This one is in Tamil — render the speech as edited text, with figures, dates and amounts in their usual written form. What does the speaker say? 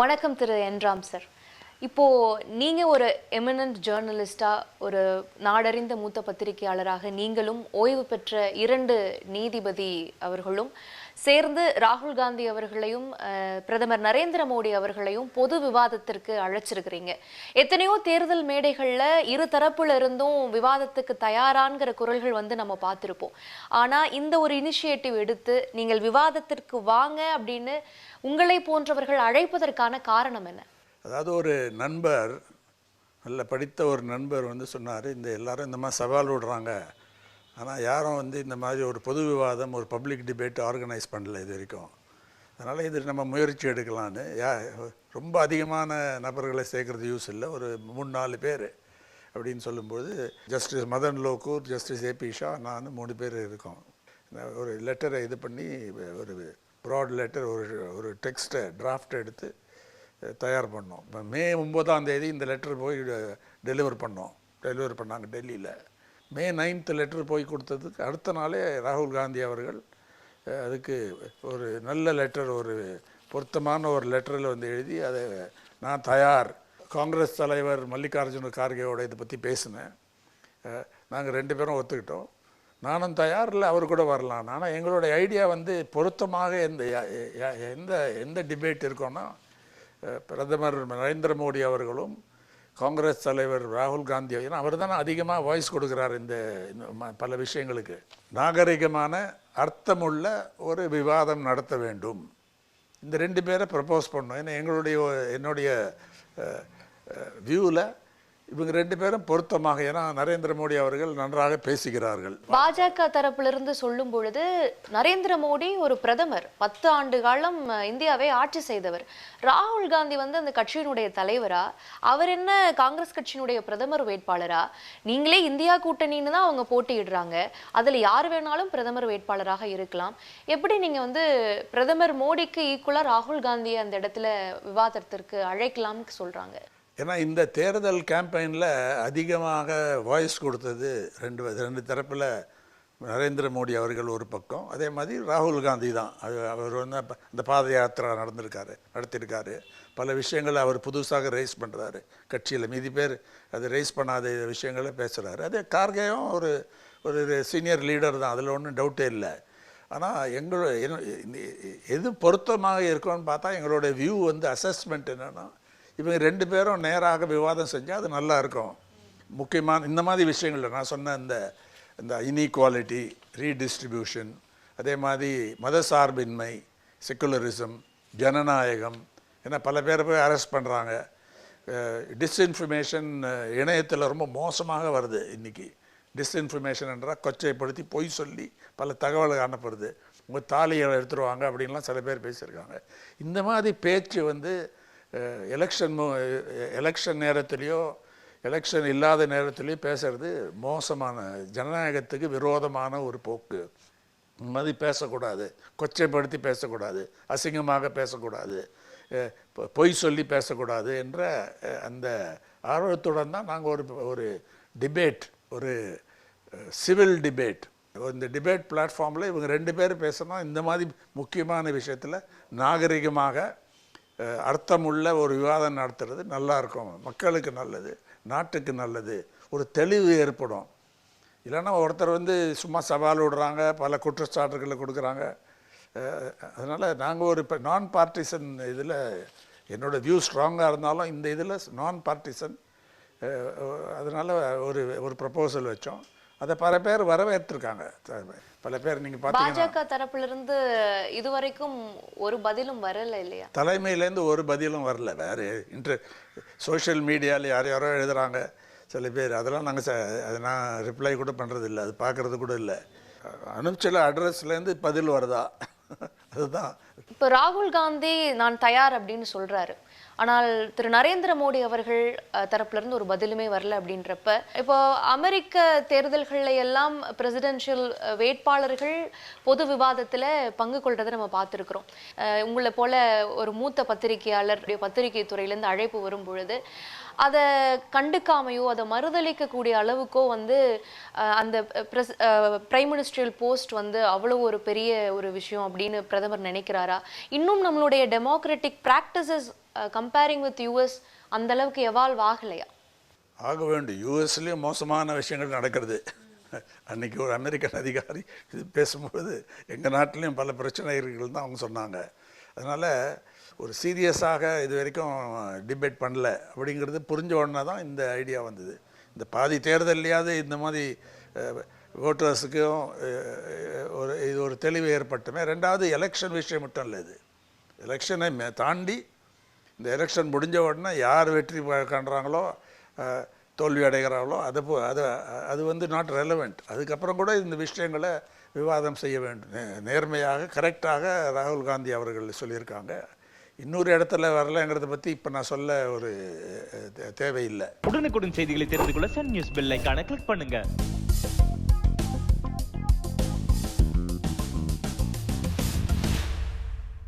வணக்கம் திரு என் ராம் சார். இப்போ நீங்க ஒரு எமினன்ட் ஜேர்னலிஸ்டா, ஒரு நாடறிந்த மூத்த பத்திரிகையாளராக நீங்களும் ஓய்வு பெற்ற 2 நீதிபதி அவர்களும் சேர்ந்து ராகுல் காந்தி அவர்களையும் பிரதமர் நரேந்திர மோடி அவர்களையும் பொது விவாதத்திற்கு அழைச்சிருக்கிறீங்க. எத்தனையோ தேர்தல் மேடைகள்ல இரு தரப்புல இருந்தும் விவாதத்துக்கு தயாரான்கிற குரல்கள் நம்ம பார்த்திருப்போம். ஆனா இந்த ஒரு இனிஷியேட்டிவ் எடுத்து நீங்கள் விவாதத்திற்கு வாங்க அப்படின்னு உங்களை போன்றவர்கள் அழைப்பதற்கான காரணம் என்ன? அதாவது ஒரு நண்பர், நல்ல படித்த ஒரு நண்பர் சொன்னார், இந்த எல்லாரும் இந்த மாதிரி சவால் விடுறாங்க, ஆனால் யாரும் இந்த மாதிரி ஒரு பொது விவாதம், ஒரு பப்ளிக் டிபேட் ஆர்கனைஸ் பண்ணல இது வரைக்கும். அதனால் இது நம்ம முயற்சி எடுக்கலான்னு. ரொம்ப அதிகமான நபர்களை சேர்க்குறது யூஸ் இல்லை, ஒரு 3-4 பேர் அப்படின்னு சொல்லும்போது justice Madan Lokur, justice AB Shah, நான் 3 பேர் இருக்கோம். ஒரு லெட்டரை இது பண்ணி, ஒரு ப்ராட் லெட்டர், ஒரு டெக்ஸ்ட்டை டிராஃப்ட் எடுத்து தயார் பண்ணோம். இப்போ மே 9ஆம் தேதி இந்த லெட்டர் போய் டெலிவர் பண்ணாங்க டெல்லியில். மே 9th லெட்டர் போய் கொடுத்ததுக்கு அடுத்த நாளே ராகுல் காந்தி அவர்கள் அதுக்கு ஒரு நல்ல லெட்டர், ஒரு பொருத்தமான ஒரு லெட்டரில் எழுதி, அதை நான் தயார், காங்கிரஸ் தலைவர் மல்லிகார்ஜுன கார்கேயோட இதை பற்றி பேசினேன், நாங்கள் 2 பேரும் ஒத்துக்கிட்டோம், நானும் தயார், இல்லை அவர் கூட வரலாம். ஆனால் எங்களுடைய ஐடியா பொருத்தமாக எந்த டிபேட் இருக்கோன்னா, பிரதமர் நரேந்திர மோடி அவர்களும் காங்கிரஸ் தலைவர் ராகுல் காந்தி, ஏன்னா அவர் தானே அதிகமாக வாய்ஸ் கொடுக்குறார் இந்த பல விஷயங்களுக்கு, நாகரிகமான அர்த்தமுள்ள ஒரு விவாதம் நடத்த வேண்டும். இந்த 2 பேரை ப்ரப்போஸ் பண்ணோம். ஏன்னா என்னுடைய வியூவில் இவங்க 2 பேரும் பொருத்தமாக, ஏன்னா நரேந்திர மோடி அவர்கள் நன்றாக பேசுகிறார்கள். பாஜக தரப்பிலிருந்து சொல்லும் பொழுது, நரேந்திர மோடி ஒரு பிரதமர், 10 ஆண்டு காலம் இந்தியாவை ஆட்சி செய்தவர். ராகுல் காந்தி அந்த கட்சியினுடைய தலைவரா, அவர் என்ன காங்கிரஸ் கட்சியினுடைய பிரதமர் வேட்பாளரா? நீங்களே இந்தியா கூட்டணின்னு தான் அவங்க போட்டியிடுறாங்க, அதுல யார் வேணாலும் பிரதமர் வேட்பாளராக இருக்கலாம். எப்படி நீங்க பிரதமர் மோடிக்கு ஈக்குவலா ராகுல் காந்தியை அந்த இடத்துல விவாதத்திற்கு அழைக்கலாம்னு சொல்றாங்க? ஏன்னா இந்த தேர்தல் கேம்பெயினில் அதிகமாக வாய்ஸ் கொடுத்தது ரெண்டு தரப்பில் நரேந்திர மோடி அவர்கள் ஒரு பக்கம், அதே மாதிரி ராகுல் காந்தி தான். அவர் அந்த பாத யாத்திரா நடத்தியிருக்காரு, பல விஷயங்களை அவர் புதுசாக ரைஸ் பண்ணுறாரு கட்சியில், மீதி பேர் அது ரைஸ் பண்ணாத விஷயங்களை பேசுகிறாரு. அதே கார்கேயும் ஒரு சீனியர் லீடர் தான், அதில் ஒன்றும் டவுட்டே இல்லை. ஆனால் எது பொருத்தமாக இருக்கும்னு பார்த்தா, எங்களோட வியூ அசஸ்மெண்ட் என்னென்னா, இவங்க 2 பேரும் நேராக விவாதம் செஞ்சால் அது நல்லா இருக்கும். முக்கியமான இந்த மாதிரி விஷயங்கள் நான் சொன்ன இந்த இன்இக்வாலிட்டி, ரீடிஸ்ட்ரிபியூஷன், அதே மாதிரி மதசார்பின்மை, செக்குலரிசம், ஜனநாயகம், ஏன்னா பல பேரை போய் அரெஸ்ட் பண்ணுறாங்க, டிஸ்இன்ஃபர்மேஷன் இணையத்தில் ரொம்ப மோசமாக வருது. இன்றைக்கி டிஸ்இன்ஃபர்மேஷன் என்றால் கொச்சைப்படுத்தி பொய் சொல்லி பல தகவல்கள் அனுப்புறது, உங்கள் தாலியை எடுத்துருவாங்க அப்படின்லாம் சில பேர் பேசியிருக்காங்க. இந்த மாதிரி பேச்சு எலெக்ஷன் நேரத்துலேயோ எலெக்ஷன் இல்லாத நேரத்துலேயோ பேசுகிறது மோசமான, ஜனநாயகத்துக்கு விரோதமான ஒரு போக்கு. இந்த மாதிரி பேசக்கூடாது, கொச்சைப்படுத்தி பேசக்கூடாது, அசிங்கமாக பேசக்கூடாது, பொய் சொல்லி பேசக்கூடாது என்ற அந்த ஆர்வத்துடன் தான் நாங்கள் ஒரு டிபேட், ஒரு சிவில் டிபேட், இந்த டிபேட் பிளாட்ஃபார்மில் இவங்க 2 பேர் பேசணும். இந்த மாதிரி முக்கியமான விஷயத்தில் நாகரிகமாக அர்த்தமுள்ள ஒரு விவாதம் நடத்துறது நல்லாயிருக்கும், மக்களுக்கு நல்லது, நாட்டுக்கு நல்லது, ஒரு தெளிவு ஏற்படும். இல்லைன்னா ஒருத்தர் சும்மா சவால் விடுறாங்க, பல குற்றச்சாட்டுகளை கொடுக்குறாங்க. அதனால் நாங்கள் ஒரு நான் பார்ட்டிசன் இதில், என்னோடய வியூ ஸ்ட்ராங்காக இருந்தாலும் இந்த இதில் நான் பார்ட்டிசன், அதனால் ஒரு ப்ரப்போசல் வச்சோம். அதை பல பேர் வரவேற்றிருக்காங்க. பல பேர் நீங்கள் பார்த்தீங்கன்னா பாஜக தரப்பிலிருந்து இதுவரைக்கும் ஒரு பதிலும் வரல இல்லையா? தலைமையிலேருந்து ஒரு பதிலும் வரல. வேறு சோஷியல் மீடியாவில் யாரோ எழுதுகிறாங்க சில பேர், அதெல்லாம் அதை நான் ரிப்ளை கூட பண்ணுறது இல்லை, அது பார்க்குறது கூட இல்லை. அனுப்பிச்சல அட்ரஸ்லேருந்து பதில் வருதா அதுதான். இப்போ ராகுல் காந்தி நான் தயார் அப்படின்னு சொல்கிறாரு, ஆனால் திரு நரேந்திர மோடி அவர்கள் தரப்புலேருந்து ஒரு பதிலுமே வரல அப்படின்றப்ப, இப்போ அமெரிக்க தேர்தல்களில் எல்லாம் பிரசிடென்ஷியல் வேட்பாளர்கள் பொது விவாதத்தில் பங்கு கொள்றதை நம்ம பார்த்துருக்குறோம். உங்களை போல ஒரு மூத்த பத்திரிகையாளர் பத்திரிகை துறையிலேருந்து அழைப்பு வரும் பொழுது அதை கண்டுக்காமையோ அதை மறுதளிக்கக்கூடிய அளவுக்கோ அந்த பிரைம் மினிஸ்ட்ரியல் போஸ்ட் அவ்வளோ ஒரு பெரிய ஒரு விஷயம் அப்படின்னு பிரதமர் நினைக்கிறாரா? இருக்காரா? இன்னும் நம்மளுடைய democratic practices comparing with US அந்த அளவுக்கு எவால்வ் ஆகலையா? ஆக வேண்டும். யூஎஸ்லேயும் மோசமான விஷயங்கள் நடக்கிறது. அன்றைக்கி ஒரு அமெரிக்கன் அதிகாரி இது பேசும்போது எங்கள் நாட்டிலையும் பல பிரச்சனைகள் தான் அவங்க சொன்னாங்க. அதனால் ஒரு சீரியஸாக இது வரைக்கும் டிபேட் பண்ணல அப்படிங்கிறது புரிஞ்ச உடனே தான் இந்த ஐடியா வந்தது. இந்த பாதி தேர்தலையாவது இந்த மாதிரி ஓட்டர்ஸுக்கும் இது ஒரு தெளிவு ஏற்பட்டுமே. ரெண்டாவது எலெக்ஷன் விஷயம் மட்டும் இல்லை, இது எலெக்ஷனை தாண்டி இந்த எலெக்ஷன் முடிஞ்ச உடனே யார் வெற்றி காண்றாங்களோ தோல்வி அடைகிறாங்களோ அது வந்து நாட் ரெலவெண்ட். அதுக்கப்புறம் கூட இந்த விஷயங்களை விவாதம் செய்ய வேண்டும். நேர்மையாக கரெக்டாக ராகுல் காந்தி அவர்கள் சொல்லியிருக்காங்க. இன்னொரு இடத்துல வரலங்கிறத பற்றி இப்போ நான் சொல்ல ஒரு தேவையில்லை. உடனுக்குடன் செய்திகளை தெரிந்து கொள்ள சன் நியூஸ் பெல் ஐகானை கிளிக் பண்ணுங்க.